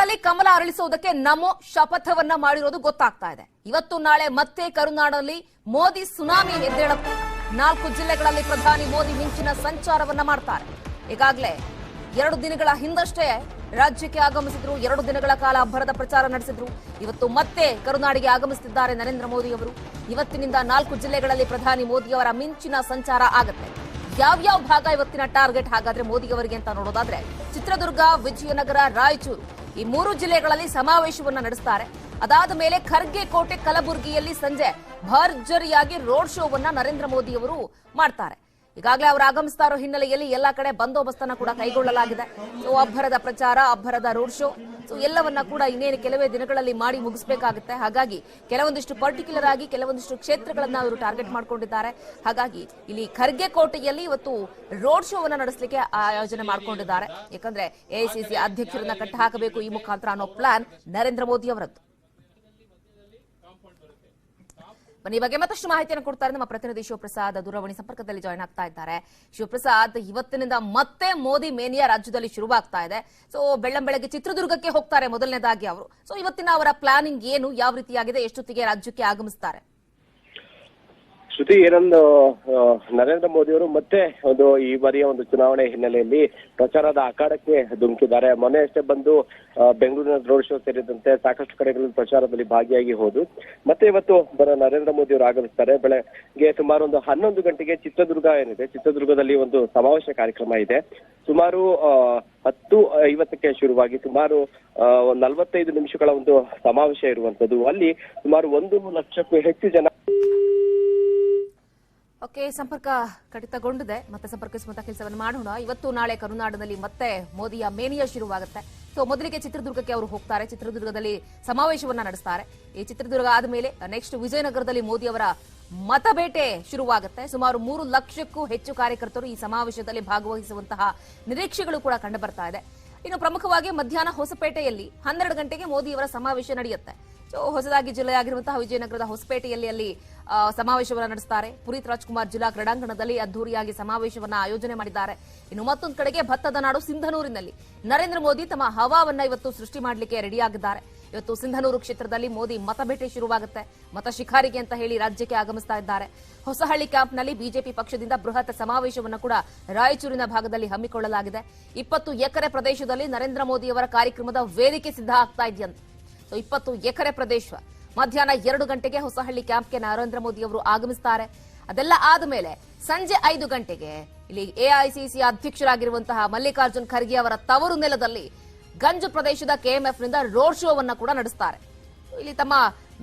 ಕರುನಾಡಲ್ಲಿ ಕಮಲ ಅರಳಿಸುವುದಕ್ಕೆ ನಮೋ ಶಪಥವನ್ನ ಮಾಡಿರೋದು ಗೊತ್ತಾಗ್ತಾ ಇದೆ. ಇವತ್ತು ನಾಳೆ ಮತ್ತೆ ಕರುನಾಡಲ್ಲಿ ಮೋದಿ ಸುನಾಮಿ ಎದ್ದೇಳುತ್ತೆ. 4 ಜಿಲ್ಲೆಗಳಲ್ಲಿ ಪ್ರಧಾನಿ ಮೋದಿ ಮಿಂಚಿನ ಸಂಚಾರವನ್ನ ಮಾಡ್ತಾರೆ. ಈಗಾಗಲೇ 2 ದಿನಗಳ ಹಿಂದಷ್ಟೇ ರಾಜ್ಯಕ್ಕೆ ಆಗಮಿಸಿದ್ರು. 2 ದಿನಗಳ ಕಾಲ ಅಬ್ಬರದ ಪ್ರಚಾರ ನಡೆಸಿದ್ರು. ಇವತ್ತು ಮತ್ತೆ ಕರುನಾಡಿಗೆ ಆಗಮಿಸುತ್ತಿದ್ದಾರೆ ನರೇಂದ್ರ ಮೋದಿ ಅವರು. ಇವತ್ತಿನಿಂದ 4 ಜಿಲ್ಲೆಗಳಲ್ಲಿ ಪ್ರಧಾನಿ ಮೋದಿ ಅವರ ಮಿಂಚಿನ ಸಂಚಾರ ಆಗುತ್ತೆ. ಯಾವ್ಯಾವ ಭಾಗ ಇವತ್ತಿನ ಟಾರ್ಗೆಟ್ ಹಾಗಾದ್ರೆ ಮೋದಿ ಅವರಿಗೆ ಅಂತ ನೋಡೋದಾದ್ರೆ ಚಿತ್ರದುರ್ಗ, ವಿಜಯನಗರ, ರಾಯಚೂರು ಈ 3 ಜಿಲ್ಲೆಗಳಲ್ಲಿ ಸಮಾವೇಶವನ್ನ ನಡೆಸ್ತಾರೆ. ಅದಾದ ಮೇಲೆ ಖರ್ಗೆ ಕೋಟೆ, ಕಲಬುರಗಿಯಲ್ಲಿ ಸಂಜೆ ಭರ್ಜರಿಯಾಗಿ ರೋಡ್ ಶೋವನ್ನ ನರೇಂದ್ರ ಮೋದಿ ಅವರು ಮಾಡ್ತಾರೆ. ಈಗಾಗಲೇ ಅವರು ಆಗಮಿಸ್ತಾ ಇರೋ ಹಿನ್ನೆಲೆಯಲ್ಲಿ ಎಲ್ಲಾ ಕಡೆ ಬಂದೋಬಸ್ತನ್ನ ಕೂಡ ಕೈಗೊಳ್ಳಲಾಗಿದೆ. ಸೊ ಅಬ್ಬರದ ಪ್ರಚಾರ, ಅಬ್ಬರದ ರೋಡ್ ಶೋ, ಸೊ ಎಲ್ಲವನ್ನ ಕೂಡ ಇನ್ನೇನು ಕೆಲವೇ ದಿನಗಳಲ್ಲಿ ಮಾಡಿ ಮುಗಿಸಬೇಕಾಗುತ್ತೆ. ಹಾಗಾಗಿ ಕೆಲವೊಂದಿಷ್ಟು ಪರ್ಟಿಕ್ಯುಲರ್ ಆಗಿ ಕೆಲವೊಂದಿಷ್ಟು ಕ್ಷೇತ್ರಗಳನ್ನ ಅವರು ಟಾರ್ಗೆಟ್ ಮಾಡ್ಕೊಂಡಿದ್ದಾರೆ. ಹಾಗಾಗಿ ಇಲ್ಲಿ ಖರ್ಗೆ ಕೋಟೆಯಲ್ಲಿ ಇವತ್ತು ರೋಡ್ ಶೋವನ್ನ ನಡೆಸಲಿಕ್ಕೆ ಆಯೋಜನೆ ಮಾಡ್ಕೊಂಡಿದ್ದಾರೆ. ಯಾಕಂದ್ರೆ ಎಐಸಿಸಿ ಅಧ್ಯಕ್ಷರನ್ನ ಕಟ್ಟ ಹಾಕಬೇಕು ಈ ಮುಖಾಂತರ ಅನ್ನೋ ಪ್ಲಾನ್ ನರೇಂದ್ರ ಮೋದಿ ಅವರದ್ದು. ಈ ಬಗ್ಗೆ ಮತ್ತಷ್ಟು ಮಾಹಿತಿಯನ್ನು ಕೊಡ್ತಾರೆ ನಮ್ಮ ಪ್ರತಿನಿಧಿ ಶಿವಪ್ರಸಾದ್ ದೂರವಾಣಿ ಸಂಪರ್ಕದಲ್ಲಿ ಜಾಯ್ನ್ ಆಗ್ತಾ ಇದ್ದಾರೆ. ಶಿವಪ್ರಸಾದ್, ಇವತ್ತಿನಿಂದ ಮತ್ತೆ ಮೋದಿ ಮೇನಿಯಾ ರಾಜ್ಯದಲ್ಲಿ ಶುರುವಾಗ್ತಾ ಇದೆ. ಸೊ ಬೆಳ್ಳಂಬೆಳಗ್ಗೆ ಚಿತ್ರದುರ್ಗಕ್ಕೆ ಹೋಗ್ತಾರೆ ಮೊದಲನೇದಾಗಿ ಅವರು. ಸೊ ಇವತ್ತಿನ ಅವರ ಪ್ಲಾನಿಂಗ್ ಏನು, ಯಾವ ರೀತಿಯಾಗಿದೆ, ಎಷ್ಟೊತ್ತಿಗೆ ರಾಜ್ಯಕ್ಕೆ ಆಗಮಿಸ್ತಾರೆ? ಶ್ರುತಿ, ಏನೊಂದು ನರೇಂದ್ರ ಮೋದಿ ಅವರು ಮತ್ತೆ ಈ ಬಾರಿಯ ಒಂದು ಚುನಾವಣೆ ಹಿನ್ನೆಲೆಯಲ್ಲಿ ಪ್ರಚಾರದ ಅಖಾಡಕ್ಕೆ ಧುಮುಕಿದ್ದಾರೆ. ಮೊನ್ನೆ ಅಷ್ಟೇ ಬಂದು ಬೆಂಗಳೂರಿನ ರೋಡ್ ಶೋ ಸೇರಿದಂತೆ ಸಾಕಷ್ಟು ಕಡೆಗಳಲ್ಲಿ ಪ್ರಚಾರದಲ್ಲಿ ಭಾಗಿಯಾಗಿ ಹೋದು ಮತ್ತೆ ಇವತ್ತು ನರೇಂದ್ರ ಮೋದಿ ಅವರು ಆಗಮಿಸ್ತಾರೆ. ಬೆಳಗ್ಗೆ ಸುಮಾರು ಒಂದು 11 ಗಂಟೆಗೆ ಚಿತ್ರದುರ್ಗ ಏನಿದೆ, ಚಿತ್ರದುರ್ಗದಲ್ಲಿ ಒಂದು ಸಮಾವೇಶ ಕಾರ್ಯಕ್ರಮ ಇದೆ. ಸುಮಾರು 10:50ಕ್ಕೆ ಶುರುವಾಗಿ ಸುಮಾರು 45 ನಿಮಿಷಗಳ ಒಂದು ಸಮಾವೇಶ ಇರುವಂತದ್ದು. ಅಲ್ಲಿ ಸುಮಾರು 1 ಲಕ್ಷಕ್ಕೂ ಹೆಚ್ಚು ಜನ. ಓಕೆ, ಸಂಪರ್ಕ ಕಡಿತಗೊಂಡಿದೆ. ಮತ್ತೆ ಸಂಪರ್ಕಿಸುವಂತ ಕೆಲಸವನ್ನು ಮಾಡೋಣ. ಇವತ್ತು ನಾಳೆ ಕರುನಾಡಿನಲ್ಲಿ ಮತ್ತೆ ಮೋದಿಯ ಮೇನಿಯಾ ಶುರುವಾಗುತ್ತೆ. ಸೊ ಮೊದಲಿಗೆ ಚಿತ್ರದುರ್ಗಕ್ಕೆ ಅವರು ಹೋಗ್ತಾರೆ. ಚಿತ್ರದುರ್ಗದಲ್ಲಿ ಸಮಾವೇಶವನ್ನ ನಡೆಸ್ತಾರೆ. ಈ ಚಿತ್ರದುರ್ಗ ಆದಮೇಲೆ ನೆಕ್ಸ್ಟ್ ವಿಜಯನಗರದಲ್ಲಿ ಮೋದಿ ಅವರ ಮತಬೇಟೆ ಶುರುವಾಗುತ್ತೆ. ಸುಮಾರು 3 ಲಕ್ಷಕ್ಕೂ ಹೆಚ್ಚು ಕಾರ್ಯಕರ್ತರು ಈ ಸಮಾವೇಶದಲ್ಲಿ ಭಾಗವಹಿಸುವಂತಹ ನಿರೀಕ್ಷೆಗಳು ಕೂಡ ಕಂಡು ಬರ್ತಾ ಇದೆ. ಇನ್ನು ಪ್ರಮುಖವಾಗಿ ಮಧ್ಯಾಹ್ನ ಹೊಸಪೇಟೆಯಲ್ಲಿ 12 ಗಂಟೆಗೆ ಮೋದಿಯವರ ಸಮಾವೇಶ ನಡೆಯುತ್ತೆ. ಸೊ ಹೊಸದಾಗಿ ಜಿಲ್ಲೆಯಾಗಿರುವಂತಹ ವಿಜಯನಗರದ ಹೊಸಪೇಟೆಯಲ್ಲಿ ಅಲ್ಲಿ ಸಮಾವೇಶವನ್ನು ನಡೆಸ್ತಾರೆ. ಪುನೀತ್ ರಾಜ್ಕುಮಾರ್ ಜಿಲ್ಲಾ ಕ್ರೀಡಾಂಗಣದಲ್ಲಿ ಅದ್ದೂರಿಯಾಗಿ ಸಮಾವೇಶವನ್ನ ಆಯೋಜನೆ ಮಾಡಿದ್ದಾರೆ. ಇನ್ನು ಮತ್ತೊಂದು ಕಡೆಗೆ ಭತ್ತದ ನಾಡು ಸಿಂಧನೂರಿನಲ್ಲಿ ನರೇಂದ್ರ ಮೋದಿ ತಮ್ಮ ಹವಾವನ್ನ ಇವತ್ತು ಸೃಷ್ಟಿ ಮಾಡಲಿಕ್ಕೆ ರೆಡಿಯಾಗಿದ್ದಾರೆ. ಇವತ್ತು ಸಿಂಧನೂರು ಕ್ಷೇತ್ರದಲ್ಲಿ ಮೋದಿ ಮತಬೇಟೆ ಶುರುವಾಗುತ್ತೆ. ಮತ ಶಿಖಾರಿಗೆ ಅಂತ ಹೇಳಿ ರಾಜ್ಯಕ್ಕೆ ಆಗಮಿಸ್ತಾ ಇದ್ದಾರೆ. ಹೊಸಹಳ್ಳಿ ಕ್ಯಾಂಪ್ನಲ್ಲಿ ಬಿಜೆಪಿ ಪಕ್ಷದಿಂದ ಬೃಹತ್ ಸಮಾವೇಶವನ್ನು ಕೂಡ ರಾಯಚೂರಿನ ಭಾಗದಲ್ಲಿ ಹಮ್ಮಿಕೊಳ್ಳಲಾಗಿದೆ. 20 ಎಕರೆ ಪ್ರದೇಶದಲ್ಲಿ ನರೇಂದ್ರ ಮೋದಿಯವರ ಕಾರ್ಯಕ್ರಮದ ವೇದಿಕೆ ಸಿದ್ಧ ಆಗ್ತಾ ಇದೆಯಂತೆ. 20 ಎಕರೆ ಪ್ರದೇಶ. ಮಧ್ಯಾಹ್ನ 2 ಗಂಟೆಗೆ ಹೊಸಹಳ್ಳಿ ಕ್ಯಾಂಪ್ಗೆ ನರೇಂದ್ರ ಮೋದಿ ಅವರು ಆಗಮಿಸುತ್ತಾರೆ. ಅದೆಲ್ಲ ಆದಮೇಲೆ ಸಂಜೆ 5 ಗಂಟೆಗೆ ಇಲ್ಲಿ ಎಐಸಿಸಿ ಅಧ್ಯಕ್ಷರಾಗಿರುವಂತಹ ಮಲ್ಲಿಕಾರ್ಜುನ್ ಖರ್ಗೆ ಅವರ ತವರು ನೆಲದಲ್ಲಿ ಗಂಜು ಪ್ರದೇಶದ ಕೆಎಂಎಫ್ನಿಂದ ರೋಡ್ ಶೋವನ್ನ ಕೂಡ ನಡೆಸುತ್ತಾರೆ. ಇಲ್ಲಿ ತಮ್ಮ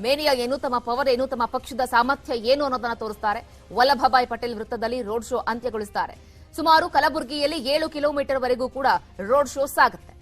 ಮೇನಿಯಾ ಏನು, ತಮ್ಮ ಪವರ್ ಏನು, ತಮ್ಮ ಪಕ್ಷದ ಸಾಮರ್ಥ್ಯ ಏನು ಅನ್ನೋದನ್ನ ತೋರಿಸ್ತಾರೆ. ವಲ್ಲಭಭಾಯ್ ಪಟೇಲ್ ವೃತ್ತದಲ್ಲಿ ರೋಡ್ ಶೋ ಅಂತ್ಯಗೊಳಿಸುತ್ತಾರೆ. ಸುಮಾರು ಕಲಬುರಗಿಯಲ್ಲಿ 7 ಕಿಲೋಮೀಟರ್ ವರೆಗೂ ಕೂಡ ರೋಡ್ ಶೋ ಸಾಗುತ್ತೆ.